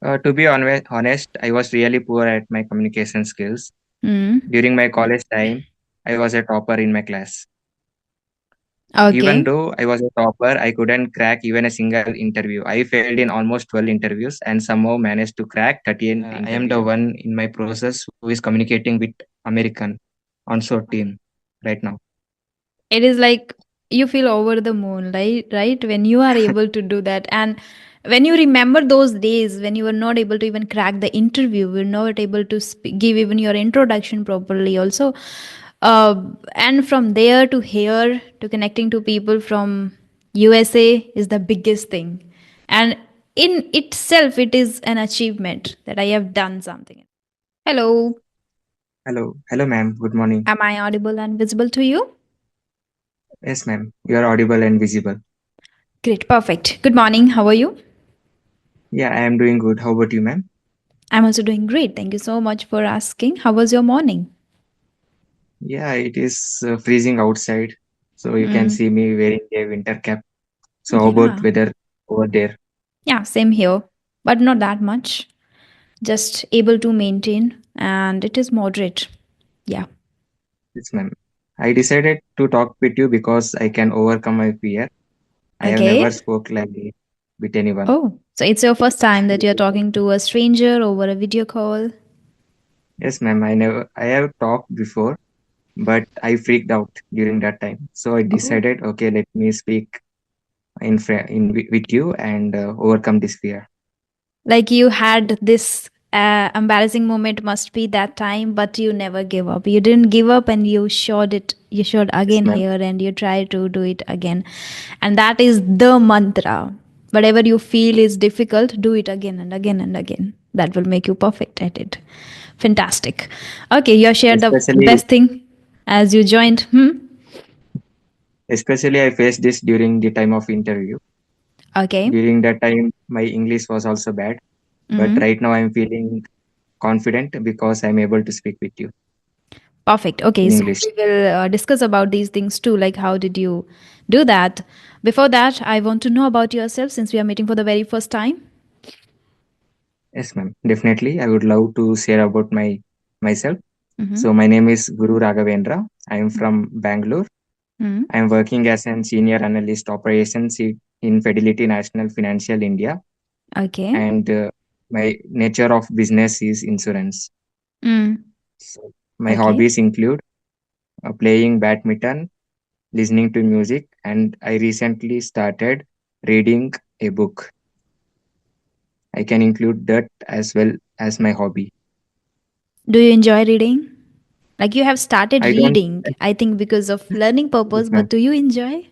To be honest, I was really poor at my communication skills. Mm. During my college time, I was a topper in my class. Even Okay. though I was a topper, I couldn't crack even a single interview. I failed in almost 12 interviews and somehow managed to crack 38 I am the one in my process who is communicating with American onshore team right now. It is like you feel over the moon, right? Right? When you are able to do that. And when you remember those days when you were not able to even crack the interview, were not able to give even your introduction properly, also. Uh, and from there to here to connecting to people from USA is the biggest thing. And in itself, it is an achievement that I have done something. Hello. Hello, ma'am. Good morning. Am I audible and visible to you? Yes, ma'am. You are audible and visible. Great. Perfect. Good morning. How are you? Yeah, I am doing good. How about you, ma'am? I'm also doing great. Thank you so much for asking. How was your morning? Yeah, it is freezing outside, so you can Mm, see me wearing a winter cap. So, how about yeah. weather over there? Yeah, same here, but not that much. Just able to maintain, and it is moderate. Yeah. Yes, ma'am. I decided to talk with you because I can overcome my fear. I have never Okay. spoke like this with anyone. Oh, so it's your first time that you're talking to a stranger over a video call? Yes, ma'am. I have talked before, but I freaked out during that time. So I Oh. decided, okay, let me speak with you and overcome this fear. Like you had this embarrassing moment, must be that time, but you never give up. You didn't give up and you showed it. You showed Yes, again ma'am. here and you try to do it again. And that is the mantra. Whatever you feel is difficult, do it again and again and again. That will make you perfect at it. Fantastic. Okay, you shared the Especially, best thing as you joined. especially I faced this during the time of interview. Okay. During that time, my English was also bad, but Mhm. right now I'm feeling confident because I'm able to speak with you Perfect. Okay, in so English. we will discuss about these things too. Like, how did you do that? Before that, I want to know about yourself since we are meeting for the very first time. Yes, ma'am. Definitely. I would love to share about myself. Mm-hmm. So my name is Guru Raghavendra. I am from Bangalore. Mm-hmm. I am working as an senior analyst operations in Fidelity National Financial India, Okay. and my nature of business is insurance. Mm. So my Okay. hobbies include playing badminton, listening to music, and I recently started reading a book. I can include that as well as my hobby. Do you enjoy reading? Like you have started I don't. reading, I think because of learning Yes, purpose, but ma'am. do you enjoy?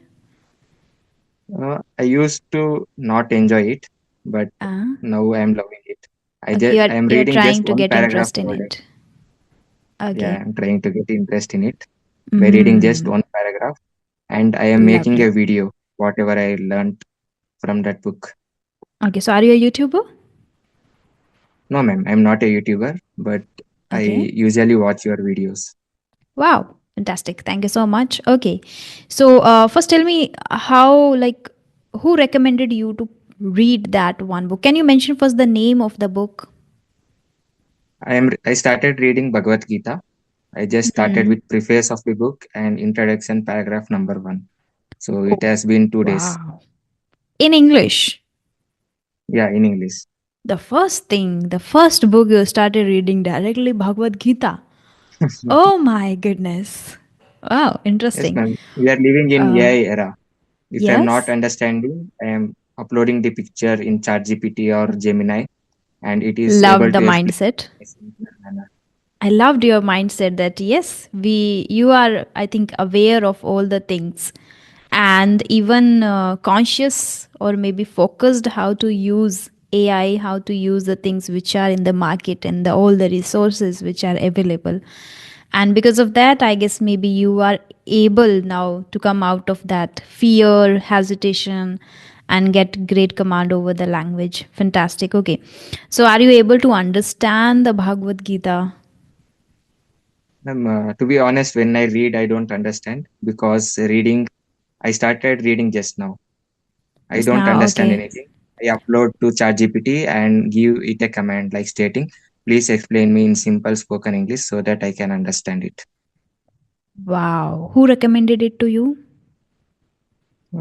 I used to not enjoy it, but Uh, now I am loving it. okay, I am you're reading just trying to one get paragraph interest in per day. it. Yeah, Okay. I'm trying to get interest in it by reading just Mm. one paragraph, and I am making Lovely. a video, whatever I learned from that book. Okay, so are you a YouTuber? No, ma'am, I'm not a YouTuber, but I Okay. usually watch your videos. Wow, fantastic. Thank you so much. Okay. So, first tell me how, like, who recommended you to read that one book? Can you mention first the name of the book? I started reading Bhagavad Gita. I just started Hmm. with preface of the book and introduction paragraph number 1. So it has been 2 days. Wow. In English. Yeah, in English. The first book you started reading directly Bhagavad Gita. Oh my goodness. Wow, Yes, interesting. ma'am. We are living in Uh, AI era. If I'm not yes. understanding, I am uploading the picture in ChatGPT or Gemini, and it is able Loved the to explain mindset. in a simpler manner. I loved your mindset that yes, you are, I think, aware of all the things and even conscious or maybe focused how to use AI, how to use the things which are in the market and all the resources which are available. And because of that, I guess maybe you are able now to come out of that fear, hesitation, and get great command over the language. Fantastic. Okay. So, are you able to understand the Bhagavad Gita? To be honest, when I read, I don't understand because I started reading just now. I Just don't now, understand okay. anything. I upload to ChatGPT and give it a command like stating, "Please explain me in simple spoken English so that I can understand it." Wow. Who recommended it to you?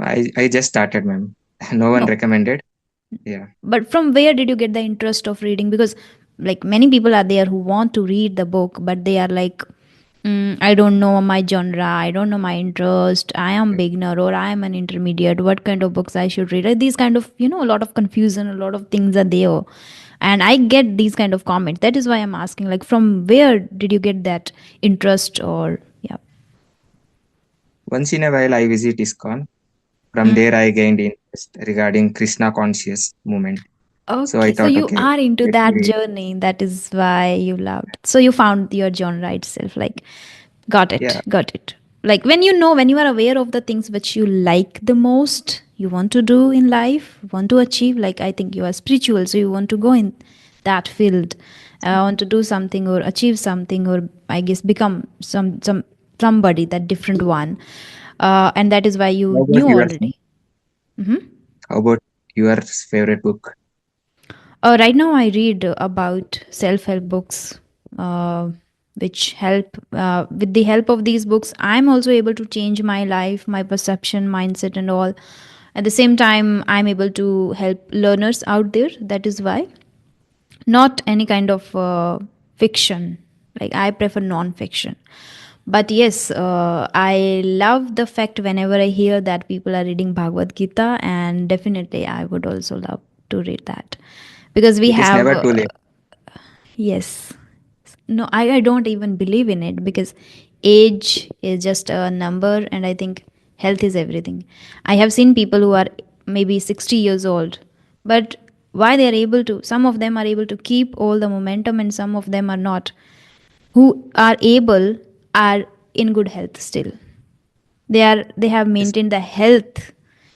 I just started, ma'am. No one No. recommended. Yeah. But from where did you get the interest of reading? Because like many people are there who want to read the book, but they are like, I don't know my genre, I don't know my interest, I am beginner or I am an intermediate, what kind of books I should read. Like these kind of, a lot of confusion, a lot of things are there. And I get these kind of comments. That is why I'm asking, like, from where did you get that interest or yeah. Once in a while, I visit ISKCON. From Mm. there, I gained interest regarding Krishna conscious movement. So I Okay, so thought, you okay, are into let me that read. journey. That is why you loved. So you found your genre itself. Like, got Yeah. it, got it. Like when you are aware of the things which you like the most, you want to do in life, want to achieve. Like I think you are spiritual, so you want to go in that field, want to do something or achieve something, or I guess become somebody that different one, and that is why How you about knew yours, ma'am? already. Mm-hmm. How about your favorite book? Right now, I read about self-help books, uh, which help. With the help of these books, I'm also able to change my life, my perception, mindset, and all. At the same time, I'm able to help learners out there. That is why not any kind of fiction. Like I prefer non-fiction. But yes, I love the fact whenever I hear that people are reading Bhagavad Gita, and definitely I would also love to read that because we It is have never too late. yes. No, I don't even believe in it because age is just a number, and I think health is everything. I have seen people who are maybe 60 years old, but why they are able to, some of them are able to keep all the momentum, and some of them are not. Who are able are in good health still. They have Yes. maintained the health,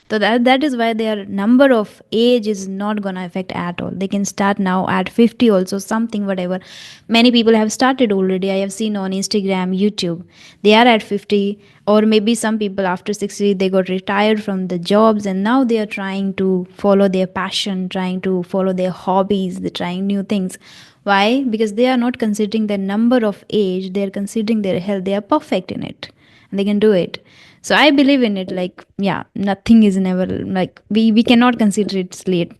so that is why their number of age is not gonna affect at all. They can start now at 50 also, something whatever. Many people have started already. I have seen on Instagram, YouTube, they are at 50, or maybe some people after 60 they got retired from the jobs, and now they are trying to follow their passion, trying to follow their hobbies, they're trying new things. Why? Because they are not considering their number of age, they are considering their health. They are perfect in it and they can do it. So I believe in it. Like, yeah, nothing is never like we cannot consider it late.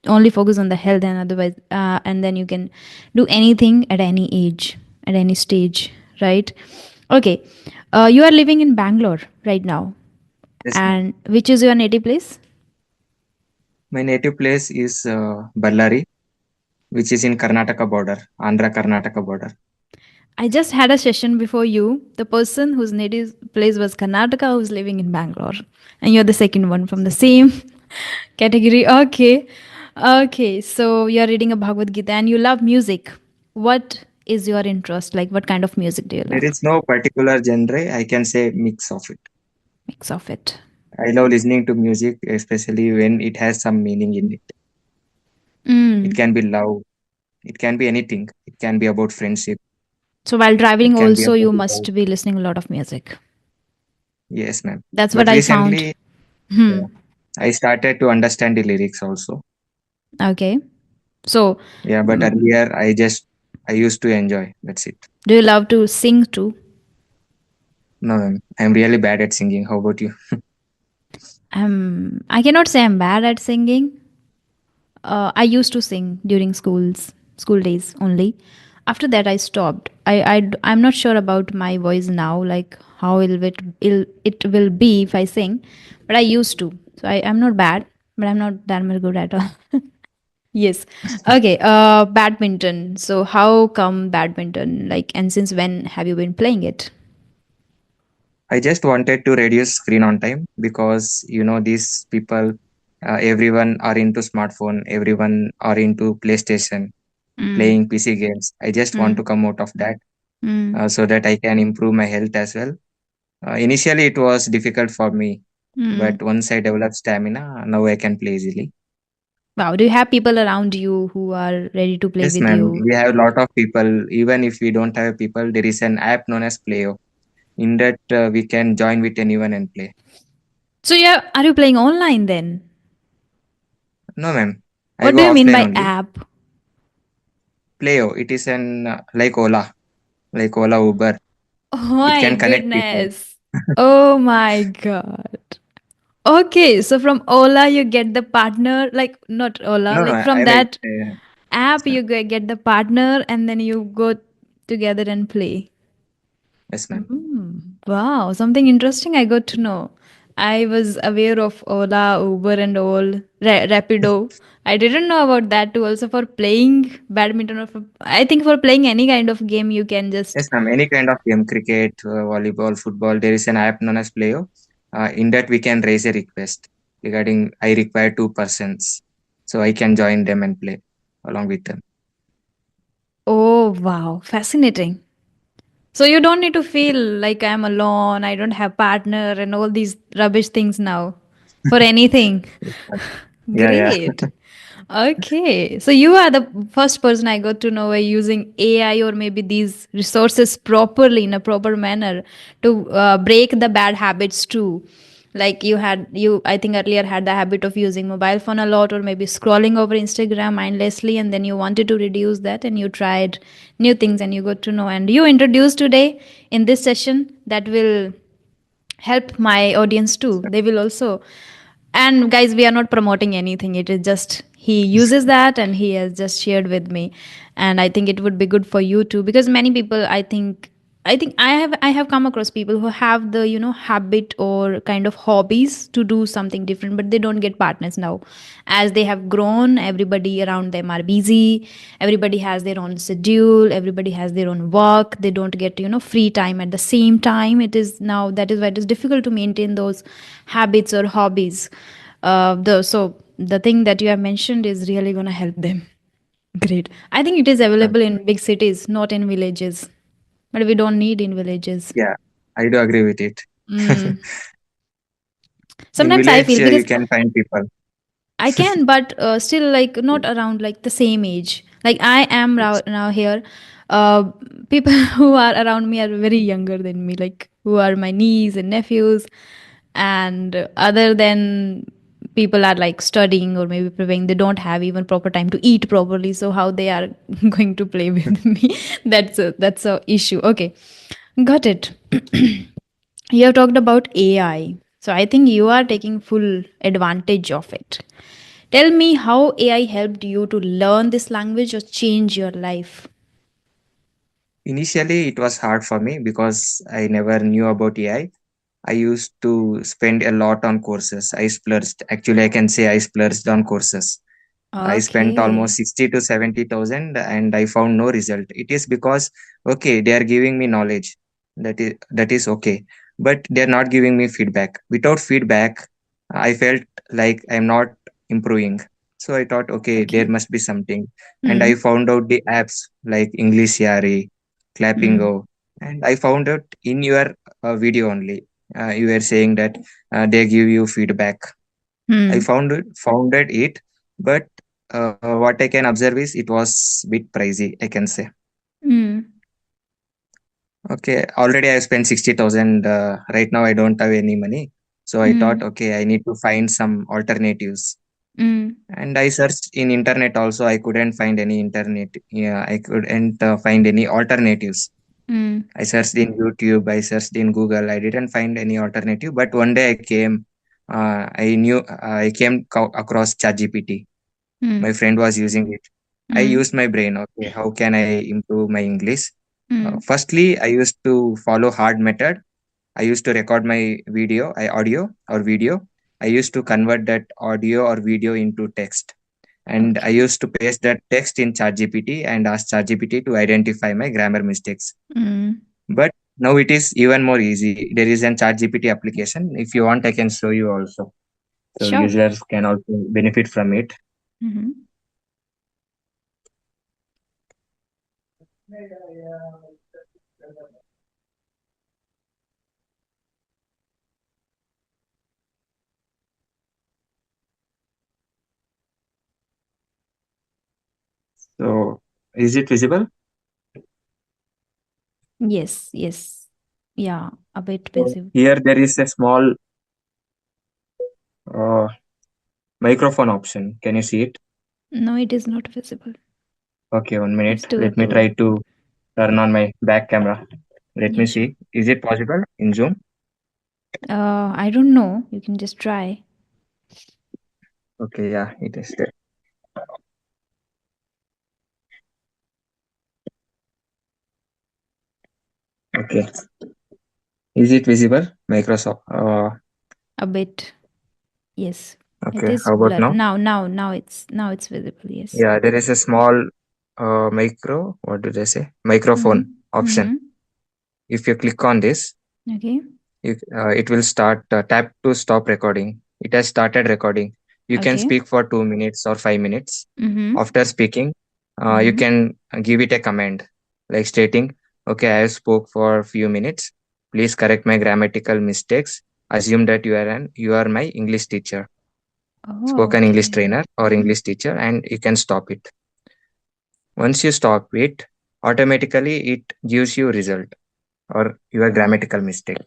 Only focus on the health, and otherwise, and then you can do anything at any age, at any stage, right? Okay, you are living in Bangalore right now, Yes, ma'am. and which is your native place? My native place is Ballari, which is in Karnataka border, Andhra Karnataka border. I just had a session before you. The person whose native place was Karnataka who's living in Bangalore. And you're the second one from the same category. Okay. Okay. So you're reading a Bhagavad Gita and you love music. What is your interest? Like, what kind of music do you There love? is no particular genre. I can say mix of it. Mix of it. I love listening to music, especially when it has some meaning in it. It Mm. can be love. It can be anything. It can be about friendship. So while It driving, can be also, about you love. must be listening a lot of music. Yes, ma'am. That's what But I found. recently, Hmm. yeah, I started to understand the lyrics also. Okay. So, Yeah, but mm, earlier I used to enjoy. That's it. do you love to sing too? No, ma'am. I'm really bad at singing. How about you? I cannot say I'm bad at singing. I used to sing during school days only. After that, I stopped. I'm not sure about my voice now, like how it will be if I sing, but I used to. So I'm not bad, but I'm not that much good at all. Yes. Okay. Badminton. So how come badminton? Like, and since when have you been playing it? I just wanted to reduce screen on time because these people, everyone are into smartphone, everyone are into PlayStation, Mm, playing PC games. I just want mm, to come out of that mm, so that I can improve my health as well. Initially, it was difficult for me, mm. but once I developed stamina, now I can play easily. Wow. Do you have people around you who are ready to play Yes, with ma'am. you? We have a lot of people. Even if we don't have people, there is an app known as Playo. In that, we can join with anyone and play. So yeah, are you playing online then? No, ma'am. I What go do you mean offline by only. app? Playo, it is an like Ola Uber. Oh It my can connect people. goodness. Oh my God. Okay, so from Ola you get the partner, like not Ola, No, no, like from I'm a that yes, app ma'am. you get the partner and then you go together and play. Yes, ma'am. Wow, something interesting I got to know. I was aware of Ola, Uber, and all, Rapido. I didn't know about that too. Also, for playing badminton, or I think for playing any kind of game, you can just. Yes, ma'am. Any kind of game, cricket, volleyball, football, there is an app known as Playo. In that, we can raise a request regarding I require two persons, so I can join them and play along with them. Oh, wow, fascinating. So you don't need to feel like I'm alone, I don't have partner, and all these rubbish things now for anything. Yes, ma'am. Yeah, yeah. Great. Okay. So you are the first person I got to know by using AI or maybe these resources properly in a proper manner to break the bad habits too. Like you I think earlier had the habit of using mobile phone a lot or maybe scrolling over Instagram mindlessly, and then you wanted to reduce that and you tried new things and you got to know, and you introduced today in this session that will help my audience too. They will also. And guys, we are not promoting anything, it is just he uses that and he has just shared with me. And I think it would be good for you too, because many people, I think I have come across people who have the habit or kind of hobbies to do something different, but they don't get partners now. As they have grown, everybody around them are busy, everybody has their own schedule, everybody has their own work, they don't get free time at the same time. It is now, that is why it is difficult to maintain those habits or hobbies. The thing that you have mentioned is really going to help them. Great. I think it is available in big cities, not in villages, but we don't need in villages. Yeah, I do agree with it. Mm. In Sometimes I village, feel you because can find people. I can, but still, like not around like the same age. Like I am Yes. now here. Uh, People who are around me are very younger than me, like who are my niece and nephews, and other than people are like studying or maybe preparing. They don't have even proper time to eat properly. So how they are going to play with me? That's a issue. Okay, got it. You have talked about AI. So I think you are taking full advantage of it. Tell me how AI helped you to learn this language or change your life. Initially, it was hard for me because I never knew about AI. I used to spend a lot on courses. I splurged. Actually, I can say I splurged on courses. I spent Okay. almost 60 to 70,000 and I found no result. It is because, okay, they are giving me knowledge. That is okay. But they are not giving me feedback. Without feedback, I felt like I'm not improving. So I thought, okay, there Okay. must be something. And I Hmm. found out the apps like English Yari, Hmm. Clappingo. And I found out in your video only. You were saying that they give you feedback. I Hmm. founded it, but what I can observe is it was bit pricey, I can say. Hmm. Okay, already I spent 60,000. Right now I don't have any money. So I thought, Hmm. okay, I need to find some alternatives. Hmm. And I searched in internet also. I couldn't find any internet. Yeah, I couldn't find any alternatives. Hmm. I searched in YouTube. I searched in Google. I didn't find any alternative. But one day I came across ChatGPT. Hmm. My friend was using it. I Hmm. used my brain. Okay, how can I improve my English? Hmm. Firstly, I used to follow hard method. I used to record my audio or video. I used to convert that audio or video into text, and I Okay. used to paste that text in ChatGPT and ask ChatGPT to identify my grammar mistakes. Hmm. But now it is even more easy. There is an ChatGPT application. If you want, I can show you also. So Sure. users can also benefit from it. Hmm. So is it visible? Yes. Yes. Yeah. A bit So busy. here there is a small uh, Microphone option. Can you see it? No, it is not visible. Okay, one Let's minute. do Let it me over. try to turn on my back camera. Let Yeah, me sure. see. Is it possible in Zoom? I don't know. You can just try. Okay, yeah, it is there. Okay. Is it visible? Microsoft. A bit. Yes. It Okay. is How about blur. now? Now it's visible. Yes. Yeah, there is a small micro. What did I say? Microphone Mm-hmm. option. Mm-hmm. If you click on this, Okay. it will start tap to stop recording. It has started recording. You can Okay. speak for 2 minutes or 5 minutes. Mm-hmm. After speaking, you Mm-hmm. can give it a command like stating, "Okay, I have spoke for few minutes. Please correct my grammatical mistakes. Assume that you are my English teacher, Oh, spoken English okay. trainer or English teacher," and you can stop it. Once you stop it, automatically it gives you result or your grammatical mistake.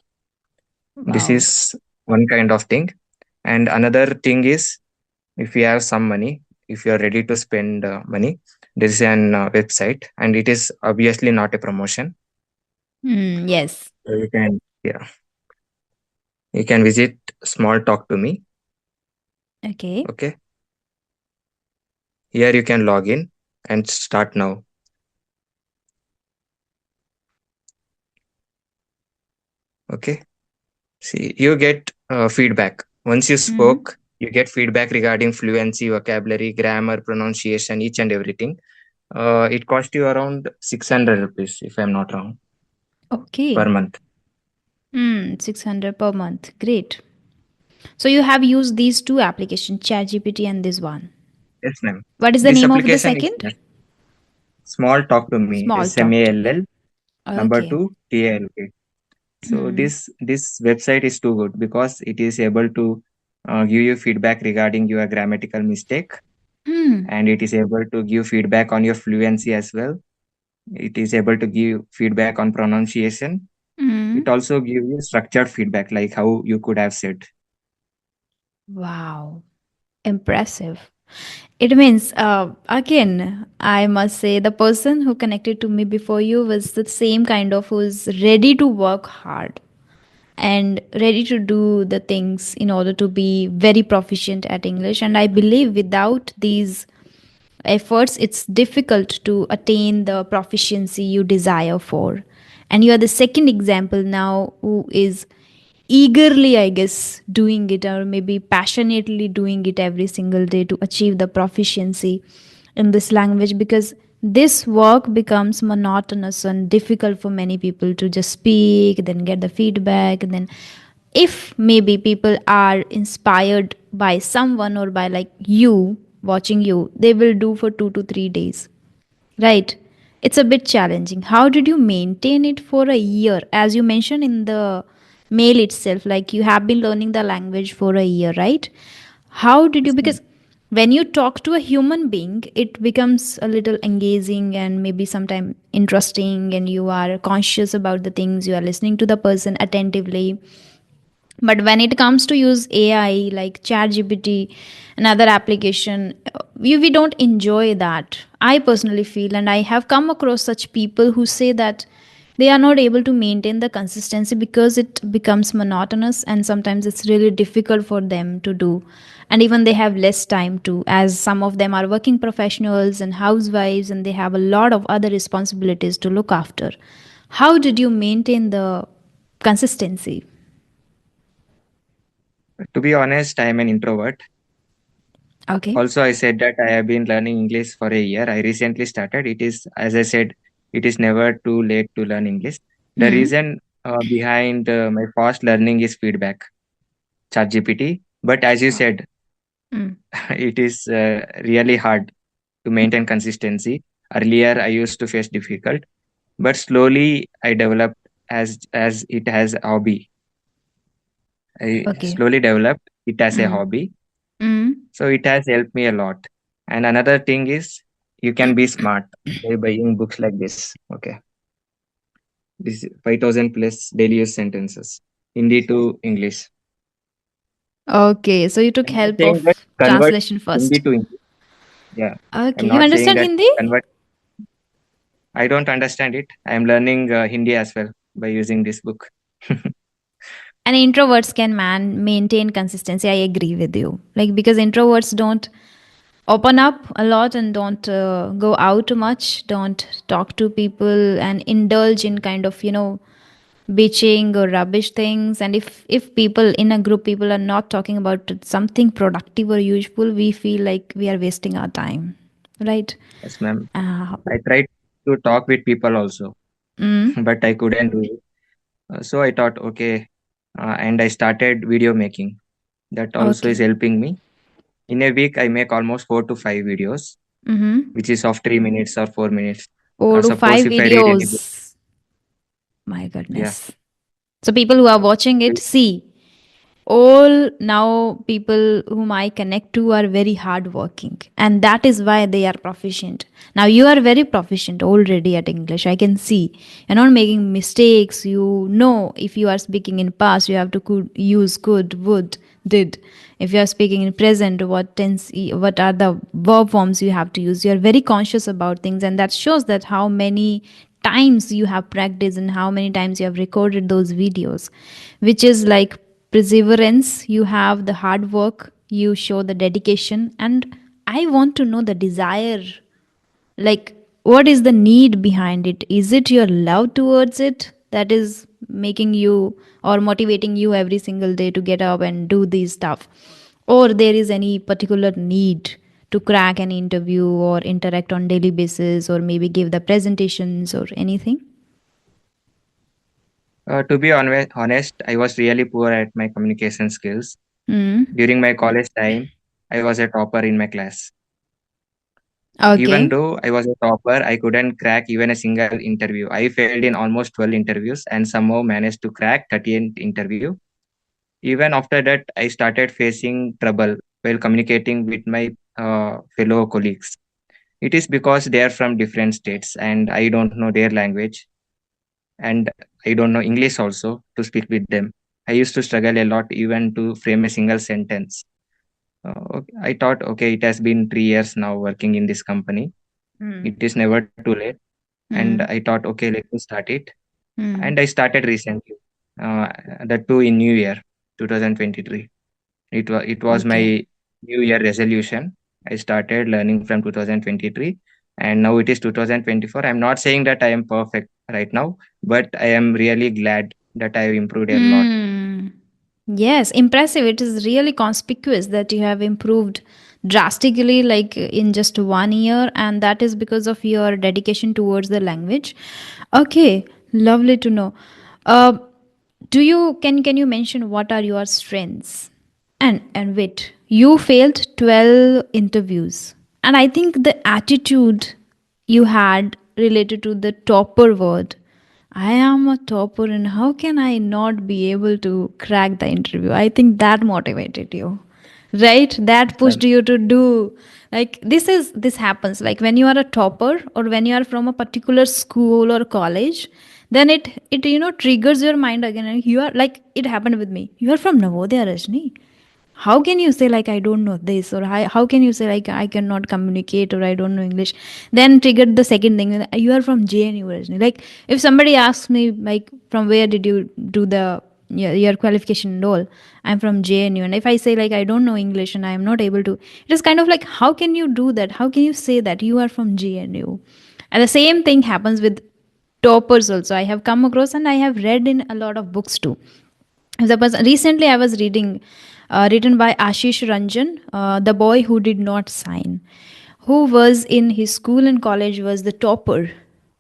This Wow. is one kind of thing. And another thing is, if you have some money, if you are ready to spend money, there is an website, and it is obviously not a promotion. Yes. So yeah, you can visit Small Talk to Me. Okay. Okay, here you can log in and start now. Okay, see, you get feedback once you Mm-hmm. spoke. You get feedback regarding fluency, vocabulary, grammar, pronunciation, each and everything. It cost you around 600 rupees, if I'm not wrong, per Okay. month. 600 per month. Great. So you have used these two applications, ChatGPT and this one. Yes, ma'am. What is the This name of the application is second? Small Talk to Me, Small Talk to Me. SMALL, number Okay. two, TALK. So Hmm. this website is too good because it is able to give you feedback regarding your grammatical mistake, Hmm. and it is able to give feedback on your fluency as well. It is able to give feedback on pronunciation. Hmm. It also give you structured feedback like how you could have said. Wow. Impressive. It means, again, I must say the person who connected to me before you was the same kind of who's ready to work hard and ready to do the things in order to be very proficient at English. And I believe without these efforts, it's difficult to attain the proficiency you desire for. And you are the second example now who is eagerly, I guess, doing it or maybe passionately doing it every single day to achieve the proficiency in this language, because this work becomes monotonous and difficult for many people to just speak, then get the feedback, and then if maybe people are inspired by someone or by like you watching you, they will do for 2 to 3 days, right? It's a bit challenging. How did you maintain it for a year? As you mentioned in the mail itself, like you have been learning the language for a year, right? How did you, Yes, ma'am. because when you talk to a human being, it becomes a little engaging and maybe sometimes interesting, and you are conscious about the things, you are listening to the person attentively. But when it comes to use AI like ChatGPT and other application, we don't enjoy that. I personally feel, and I have come across such people who say that they are not able to maintain the consistency because it becomes monotonous, and sometimes it's really difficult for them to do. And even they have less time to, as some of them are working professionals and housewives, and they have a lot of other responsibilities to look after. How did you maintain the consistency? To be honest, I am an introvert. Okay. Also, I said that I have been learning English for a year. I recently started. It is, as I said, it is never too late to learn English. The Hmm. reason behind my fast learning is feedback, ChatGPT. But as you Wow. said, Mm. it is really hard to maintain consistency. Earlier, I used to face difficult, but slowly I developed as it has a hobby. I Okay. slowly developed it as a Mm. hobby. Mm. So it has helped me a lot. And another thing is you can be smart by buying books like this. Okay. This is 5,000 plus daily use sentences. Hindi to English. Okay, so you took I'm not help saying that of convert translation Hindi first. to English. Yeah, I'm Okay, you not saying understand that Hindi? convert. I don't understand it. I am learning Hindi as well by using this book. And introverts can maintain consistency. I agree with you. Like, because introverts don't open up a lot and don't go out much, don't talk to people and indulge in kind of, bitching or rubbish things. And if people in a group, people are not talking about something productive or useful, we feel like we are wasting our time, right? Yes, ma'am. uh, I tried to talk with people also, mm, but I couldn't do it. So I thought, okay, and I started video making. That also is okay. helping me. In a week, I make almost 4 to 5 videos, Mm-hmm. which is of 3 minutes or 4 minutes. 4 to 5 Suppose if I read any book, videos, my yeah, goodness. So people who are watching it, see, all now people whom I connect to are very hardworking, and that is why they are proficient. Now you are very proficient already at English. I can see you're not making mistakes. You know if you are speaking in past, you have to use could, would, did. If you are speaking in present, what tense, what are the verb forms you have to use. You are very conscious about things, and that shows that how many times you have practiced and how many times you have recorded those videos, which is like perseverance. You have the hard work, you show the dedication, and I want to know the desire. Like, what is the need behind it? Is it your love towards it that is making you or motivating you every single day to get up and do these stuff, or there is any particular need to crack an interview or interact on daily basis or maybe give the presentations or anything? to be honest, I was really poor at my communication skills. Mm. During my college time, I was a topper in my class. Even Okay. though I was a topper, I couldn't crack even a single interview. I failed in almost 12 interviews and somehow managed to crack 30th interview. Even after that, I started facing trouble while communicating with my fellow colleagues. It is because they are from different states and I don't know their language and I don't know English also to speak with them. I used to struggle a lot even to frame a single sentence. I thought, okay, it has been 3 years now working in this company. Mm. It is never too late. And I Mm. thought, okay, let me start it. And Mm. I started recently, uh, that too in New Year 2023. It was Okay. my New Year resolution. I started learning from 2023, and now it is 2024. I'm not saying that I am perfect right now, but I am really glad that I have improved a lot. Hmm. Yes, impressive. It is really conspicuous that you have improved drastically, like in just 1 year, and that is because of your dedication towards the language. Okay, lovely to know. Uh, do you can you mention what are your strengths? And wait, you failed 12 interviews, and I think the attitude you had related to the topper word. I am a topper, and how can I not be able to crack the interview? I think that motivated you, right? That pushed Um, you to do. Like, this happens like when you are a topper or when you are from a particular school or college, then it triggers your mind again, and you are like, it happened with me. You are from Navodaya, Rajni. How can you say like I don't know this, or how can you say like I cannot communicate, or I don't know English? Then triggered the second thing, you are from JNU originally. Like, if somebody asks me like from where did you do the your qualification and all, I'm from JNU, and if I say like I don't know English and I am not able to, it is kind of like, how can you do that? How can you say that you are from JNU? And the same thing happens with toppers also. I have come across and I have read in a lot of books too. Recently I was reading, written by Ashish Ranjan, the boy who did not sign, who was in his school and college was the topper,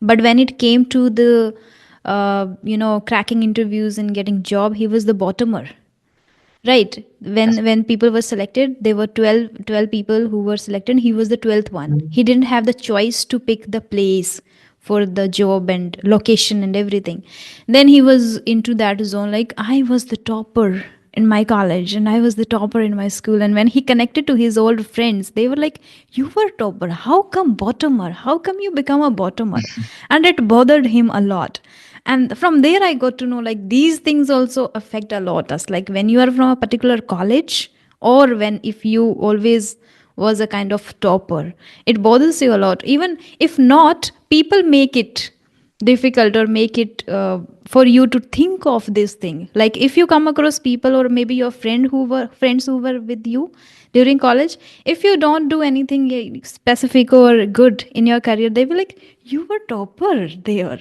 but when it came to the cracking interviews and getting job, he was the bottomer, right? when yes. when people were selected, there were 12 people who were selected. He was the 12th one. He didn't have the choice to pick the place for the job and location and everything. Then he was into that zone, like I was the topper, in my college and I was the topper in my school. And when he connected to his old friends, they were like, "You were topper. How come bottomer? How come you become a bottomer?" And it bothered him a lot. And from there, I got to know like these things also affect a lot us. Like when you are from a particular college, or when if you always was a kind of topper, it bothers you a lot. Even if not, people make it difficult or make it for you to think of this thing. Like if you come across people or maybe your friends who were with you during college, if you don't do anything specific or good in your career, they will like, "You were topper there."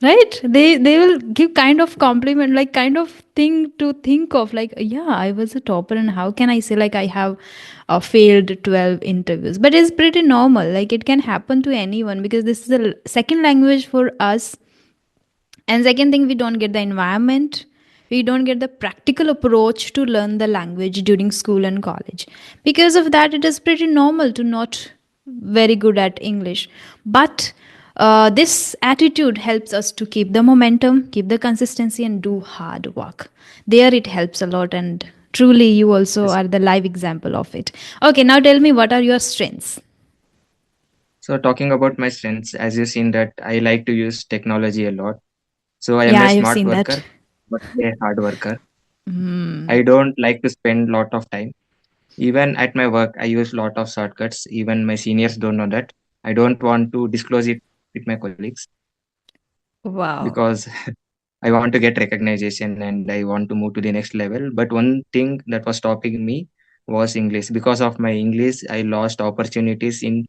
Right, they will give kind of compliment, like kind of thing to think of, like, yeah, I was a topper and how can I say like I have failed 12 interviews. But it's pretty normal, like it can happen to anyone because this is a second language for us. And second thing, we don't get the environment, we don't get the practical approach to learn the language during school and college. Because of that, it is pretty normal to not very good at English. But this attitude helps us to keep the momentum, keep the consistency, and do hard work. There, it helps a lot. And truly, you also Yes. are the live example of it. Okay, now tell me, what are your strengths? So talking about my strengths, as you've seen that I like to use technology a lot. So I am Yeah, a I have smart seen that. worker, but a hard worker. Hmm. I don't like to spend lot of time. Even at my work, I use lot of shortcuts. Even my seniors don't know that. I don't want to disclose it with my colleagues Wow. because I want to get recognition and I want to move to the next level. But one thing that was stopping me was English. Because of my English, I lost opportunities in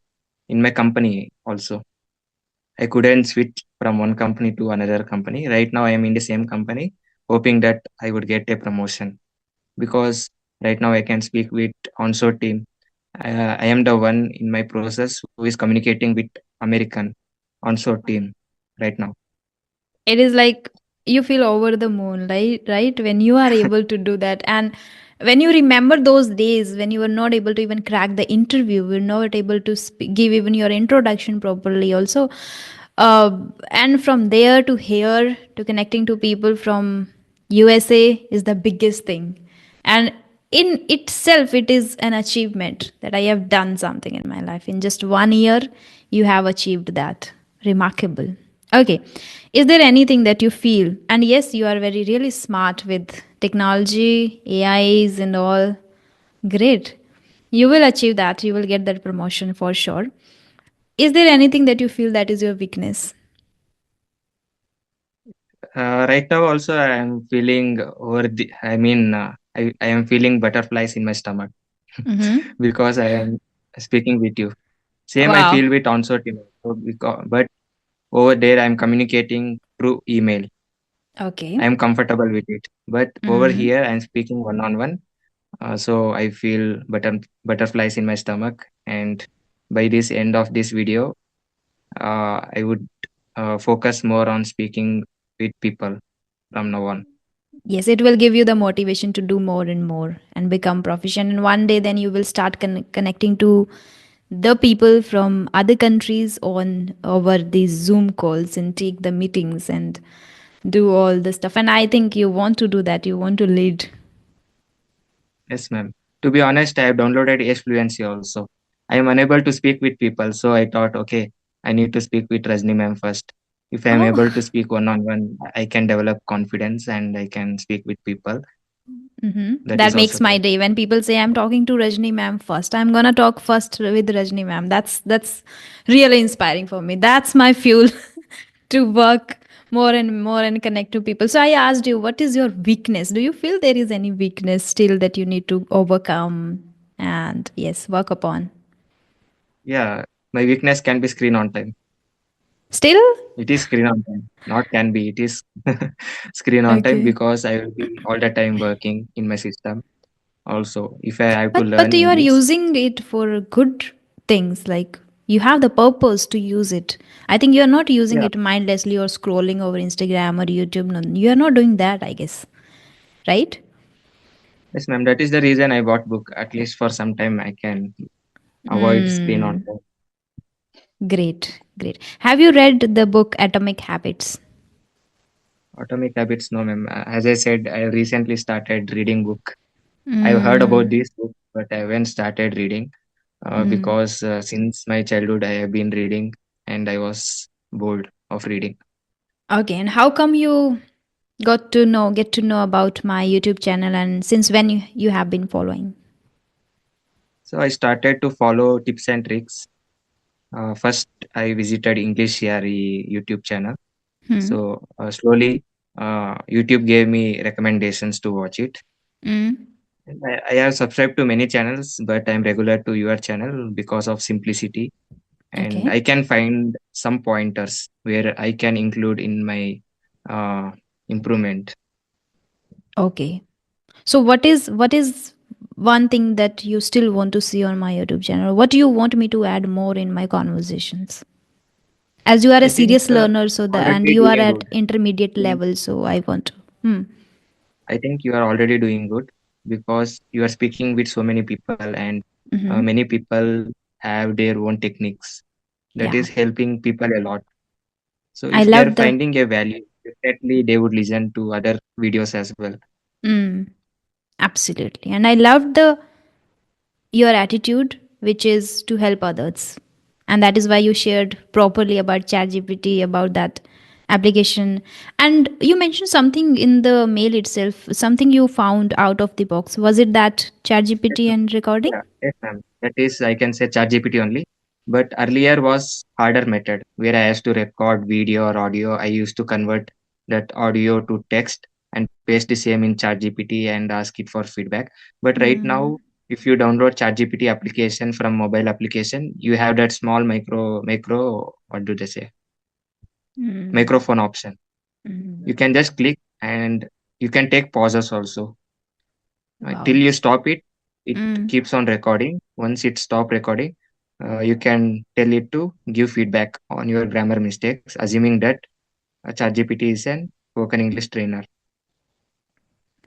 my company also. I couldn't switch from one company to another company. Right now, I am in the same company, hoping that I would get a promotion because right now I can speak with onshore team. I am the one in my process who is communicating with American onshore team right now. It is like you feel over the moon, right, when you are able to do that. And when you remember those days when you were not able to even crack the interview, were not able to give even your introduction properly also. uh, and from there to here to connecting to people from USA is the biggest thing. And in itself, it is an achievement that I have done something in my life. In just 1 year, you have achieved that. Remarkable. Okay. Is there anything that you feel? And yes, you are very really smart with technology, AIs, and all. Great. You will achieve that. You will get that promotion for sure. Is there anything that you feel that is your weakness? Right now also I am feeling I am feeling butterflies in my stomach Mm-hmm. because I am speaking with you. Same I Wow. feel with onshore team. But over there I am communicating through email. Okay. I am comfortable with it. But over Mm-hmm. here I am speaking one on one. So I feel butterflies in my stomach. And by this end of this video, I would focus more on speaking with people from now on. Yes, it will give you the motivation to do more and more and become proficient. And one day, then you will start connecting to the people from other countries on over these Zoom calls and take the meetings and do all the stuff. And I think you want to do that. You want to lead. Yes, ma'am. To be honest, I have downloaded Ace Fluency also. I am unable to speak with people, so I thought, okay, I need to speak with Rajni ma'am first. If I am able Oh, to speak one on one, I can develop confidence and I can speak with people. That that is also makes my correct. day. When people say I'm talking to Rajni ma'am first, I'm gonna talk first with Rajni ma'am. That's really inspiring for me. That's my fuel to work more and more and connect to people. So I asked you, what is your weakness? Do you feel there is any weakness still that you need to overcome and yes, work upon? Yeah, my weakness can be screen on time. Still? It is screen on time. Not can be, it is screen on time Okay. because I will be all the time working in my system. Also, if I have to But learn you are English, using it for good things, like you have the purpose to use it. I think you are not using yeah, it mindlessly or scrolling over Instagram or YouTube. No, you are not doing that, I guess. Right? yes, ma'am. That is the reason I bought book. At least for some time, I can avoid screen on Mm, time. great, great. Have you read the book Atomic Habits? Atomic habits, no, ma'am. As I said, I recently started reading book. I've heard about Mm, this book, but I haven't started reading mm. because since my childhood I have been reading and I was bored of reading. Okay, and how come you get to know about my YouTube channel, and since when you have been following? So I started to follow tips and tricks. First, I visited English CRE YouTube channel. Hmm. So slowly, YouTube gave me recommendations to watch it. Mm. And I have subscribed to many channels, but I'm regular to your channel because of simplicity. And Okay. I can find some pointers where I can include in my uh, improvement. Okay. So what is one thing that you still want to see on my YouTube channel? What do you want me to add more in my conversations? As you are a I think serious learner, so the and already you are doing at good. intermediate level, so I want to. Hmm. I think you are already doing good because you are speaking with so many people, and Mm-hmm. many people have their own techniques that Yeah. is helping people a lot. So I if they are love the. finding a value, definitely they would listen to other videos as well. Mm, absolutely. And I love the your attitude, which is to help others. And that is why you shared properly about ChatGPT, about that application. And you mentioned something in the mail itself, something you found out of the box. Was it that Yes, ChatGPT ma'am. and recording? Yeah, yes, ma'am. That is, I can say ChatGPT only. But earlier was harder method where I used to record video or audio. I used to convert that audio to text and paste the same in ChatGPT and ask it for feedback. But right Mm. now, if you download ChatGPT application from mobile application, you have that small what do they say? Mm. Microphone option. Mm. You can just click and you can take pauses also. Till Wow. you stop it, it Mm. keeps on recording. Once it stop recording, you can tell it to give feedback on your grammar mistakes, assuming that ChatGPT is an spoken English trainer.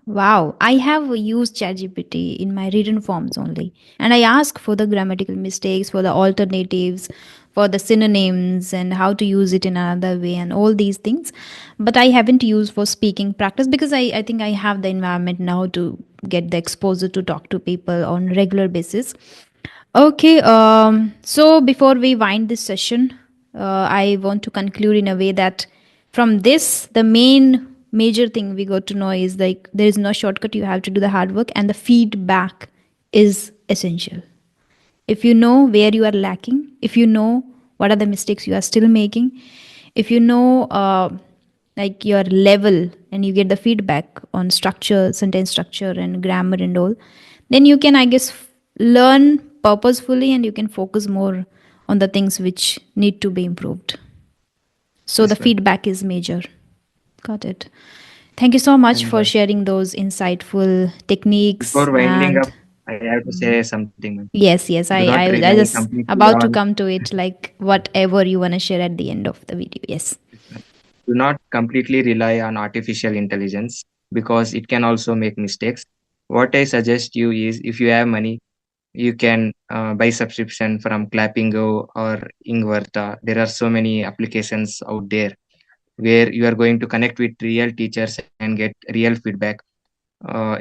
Wow, I have used ChatGPT in my written forms only. And I ask for the grammatical mistakes, for the alternatives, for the synonyms, and how to use it in another way, and all these things. But I haven't used for speaking practice because I think I have the environment now to get the exposure to talk to people on regular basis. Okay, so before we wind this session, I want to conclude in a way that from this, the main major thing we got to know is like there is no shortcut, you have to do the hard work, and the feedback is essential. If you know where you are lacking, if you know what are the mistakes you are still making, if you know like your level and you get the feedback on structure, sentence structure, and grammar and all, then you can, I guess, learn purposefully and you can focus more on the things which need to be improved. So the Yes, ma'am. feedback is major. Got it. Thank you so much And for sharing those insightful techniques before winding and up, I have to say something, ma'am. yes, yes. Do I, not I, I rely just completely about to on come to it. Like whatever you wanna share at the end of the video. Yes. do not completely rely on artificial intelligence because it can also make mistakes. What I suggest you is if you have money, you can buy subscription from Clappingo or Ingvarta. There are so many applications out there where you are going to connect with real teachers and get real feedback.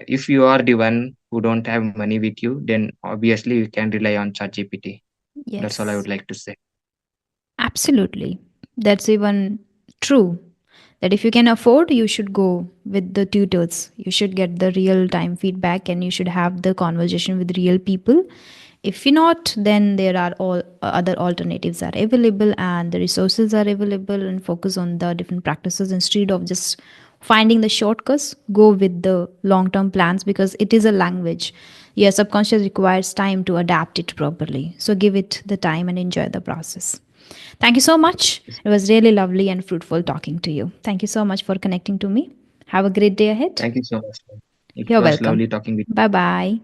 If you are the one who don't have money with you, then obviously you can rely on ChatGPT. That's all I would Yes. like to say. Absolutely. That's even true. That if you can afford, you should go with the tutors. You should get the real time feedback and you should have the conversation with real people. If you not, then there are all other alternatives are available and the resources are available and focus on the different practices instead of just finding the shortcuts. Go with the long term plans because it is a language. Your subconscious requires time to adapt it properly. So give it the time and enjoy the process. Thank you so much. It was really lovely and fruitful talking to you. Thank you so much for connecting to me. Have a great day ahead. Thank you so much. It You're was welcome. lovely talking with you. Bye bye.